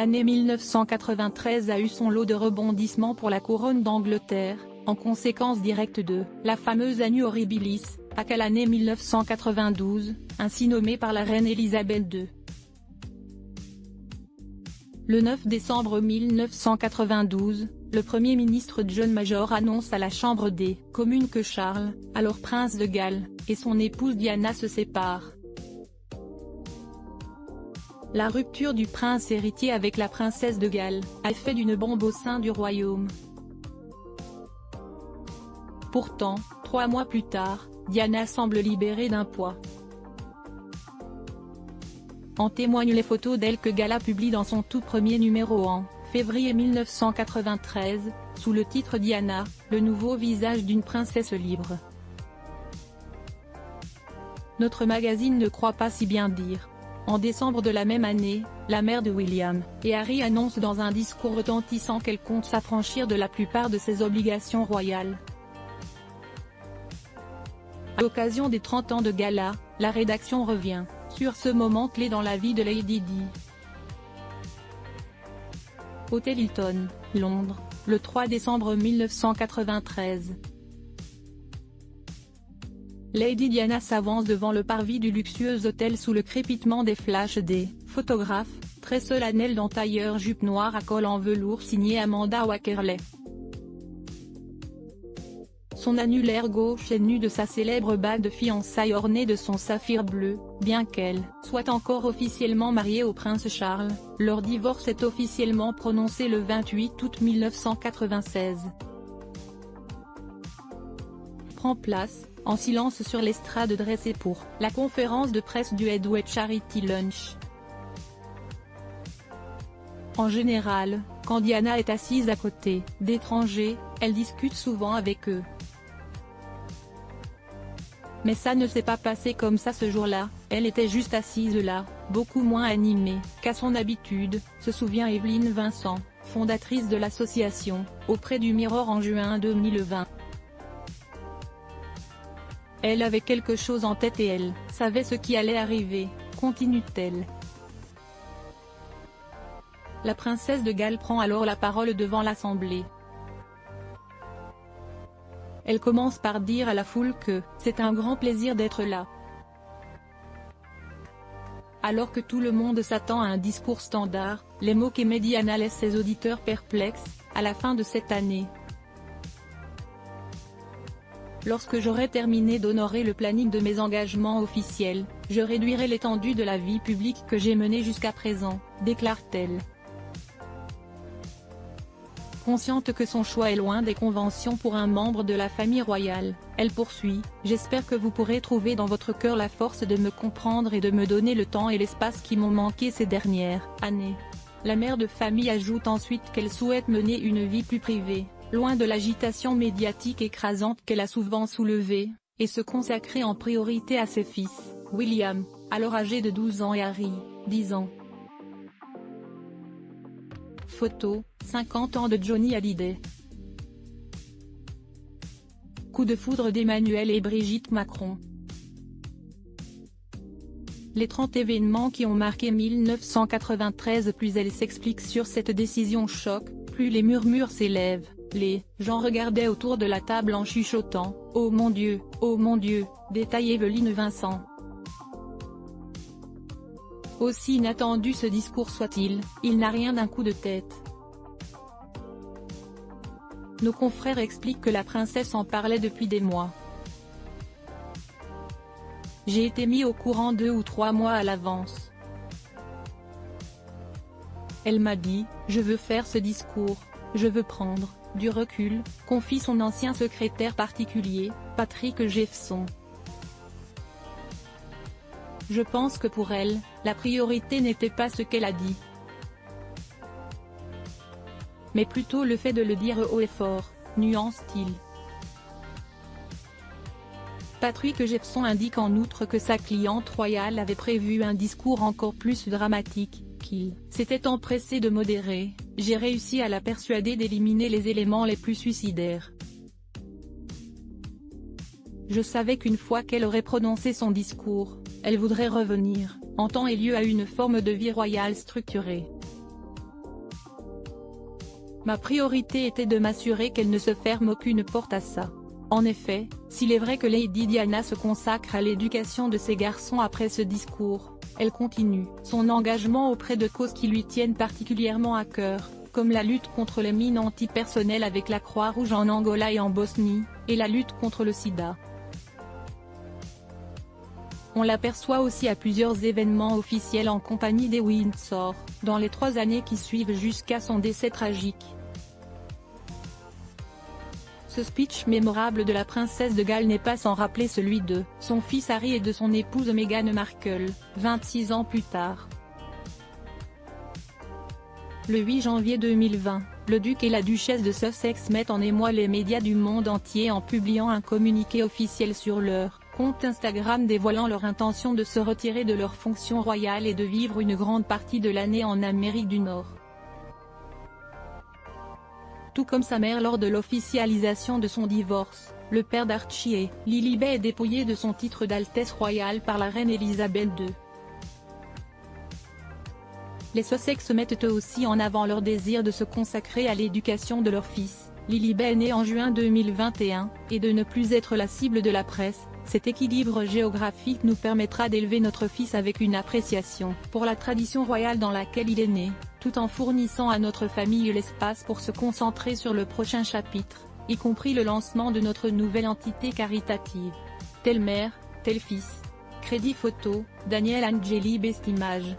l'année 1993 a eu son lot de rebondissements pour la couronne d'Angleterre, en conséquence directe de la fameuse Annus Horribilis, à l'année 1992, ainsi nommée par la reine Elisabeth II. Le 9 décembre 1992, le Premier ministre John Major annonce à la Chambre des communes que Charles, alors prince de Galles, et son épouse Diana se séparent. La rupture du prince héritier avec la princesse de Galles a fait d'une bombe au sein du royaume. Pourtant, 3 mois plus tard, Diana semble libérée d'un poids. En témoignent les photos d'elle que Gala publie dans son tout premier numéro en février 1993, sous le titre Diana, le nouveau visage d'une princesse libre. Notre magazine ne croit pas si bien dire. En décembre de la même année, la mère de William et Harry annonce dans un discours retentissant qu'elle compte s'affranchir de la plupart de ses obligations royales. À l'occasion des 30 ans de Gala, la rédaction revient sur ce moment clé dans la vie de Lady Di. Hôtel Hilton, Londres, le 3 décembre 1993. Lady Diana s'avance devant le parvis du luxueux hôtel sous le crépitement des flashs des photographes, très solennelle dans tailleur jupe noire à col en velours signé Amanda Wackerley. Son annulaire gauche est nu de sa célèbre bague de fiançailles ornée de son saphir bleu, bien qu'elle soit encore officiellement mariée au prince Charles, leur divorce est officiellement prononcé le 28 août 1996. Prend place, en silence sur l'estrade dressée pour la conférence de presse du Edward Charity Lunch. En général, quand Diana est assise à côté d'étrangers, elle discute souvent avec eux. Mais ça ne s'est pas passé comme ça ce jour-là, elle était juste assise là, beaucoup moins animée qu'à son habitude, se souvient Evelyne Vincent, fondatrice de l'association, auprès du Mirror en juin 2020. Elle avait quelque chose en tête et elle savait ce qui allait arriver, continue-t-elle. La princesse de Galles prend alors la parole devant l'Assemblée. Elle commence par dire à la foule que « c'est un grand plaisir d'être là ». Alors que tout le monde s'attend à un discours standard, les mots qu'émet Diana laissent ses auditeurs perplexes, à la fin de cette année. Lorsque j'aurai terminé d'honorer le planning de mes engagements officiels, je réduirai l'étendue de la vie publique que j'ai menée jusqu'à présent, déclare-t-elle. Consciente que son choix est loin des conventions pour un membre de la famille royale, elle poursuit « J'espère que vous pourrez trouver dans votre cœur la force de me comprendre et de me donner le temps et l'espace qui m'ont manqué ces dernières années ». La mère de famille ajoute ensuite qu'elle souhaite mener une vie plus privée, loin de l'agitation médiatique écrasante qu'elle a souvent soulevée, et se consacrer en priorité à ses fils, William, alors âgé de 12 ans et Harry, 10 ans. Photo, 50 ans de Johnny Hallyday. Coup de foudre d'Emmanuel et Brigitte Macron. Les 30 événements qui ont marqué 1993 plus elle s'explique sur cette décision choc, plus les murmures s'élèvent, les gens regardaient autour de la table en chuchotant « Oh mon Dieu, détaille Evelyne Vincent. Aussi inattendu ce discours soit-il, il n'a rien d'un coup de tête. Nos confrères expliquent que la princesse en parlait depuis des mois. J'ai été mis au courant 2 ou 3 mois à l'avance. Elle m'a dit, je veux faire ce discours, je veux prendre du recul, confie son ancien secrétaire particulier, Patrick Jefferson. Je pense que pour elle, la priorité n'était pas ce qu'elle a dit, mais plutôt le fait de le dire haut et fort, nuance-t-il. Patrick Jefferson indique en outre que sa cliente royale avait prévu un discours encore plus dramatique, qu'il s'était empressé de modérer. J'ai réussi à la persuader d'éliminer les éléments les plus suicidaires. Je savais qu'une fois qu'elle aurait prononcé son discours, elle voudrait revenir, en temps et lieu à une forme de vie royale structurée. Ma priorité était de m'assurer qu'elle ne se ferme aucune porte à ça. En effet, s'il est vrai que Lady Diana se consacre à l'éducation de ses garçons après ce discours, elle continue son engagement auprès de causes qui lui tiennent particulièrement à cœur, comme la lutte contre les mines antipersonnelles avec la Croix-Rouge en Angola et en Bosnie, et la lutte contre le sida. On l'aperçoit aussi à plusieurs événements officiels en compagnie des Windsor, dans les 3 années qui suivent jusqu'à son décès tragique. Ce speech mémorable de la princesse de Galles n'est pas sans rappeler celui de son fils Harry et de son épouse Meghan Markle, 26 ans plus tard. Le 8 janvier 2020, le duc et la duchesse de Sussex mettent en émoi les médias du monde entier en publiant un communiqué officiel sur leur compte Instagram dévoilant leur intention de se retirer de leurs fonctions royales et de vivre une grande partie de l'année en Amérique du Nord. Tout comme sa mère lors de l'officialisation de son divorce, le père d'Archie et Lilibet est dépouillé de son titre d'Altesse royale par la reine Elisabeth II. Les Sussex mettent eux aussi en avant leur désir de se consacrer à l'éducation de leur fils, Lilibet né en juin 2021, et de ne plus être la cible de la presse. Cet équilibre géographique nous permettra d'élever notre fils avec une appréciation pour la tradition royale dans laquelle il est né, tout en fournissant à notre famille l'espace pour se concentrer sur le prochain chapitre, y compris le lancement de notre nouvelle entité caritative. Telle mère, tel fils. Crédit photo, Daniel Angeli Best Image.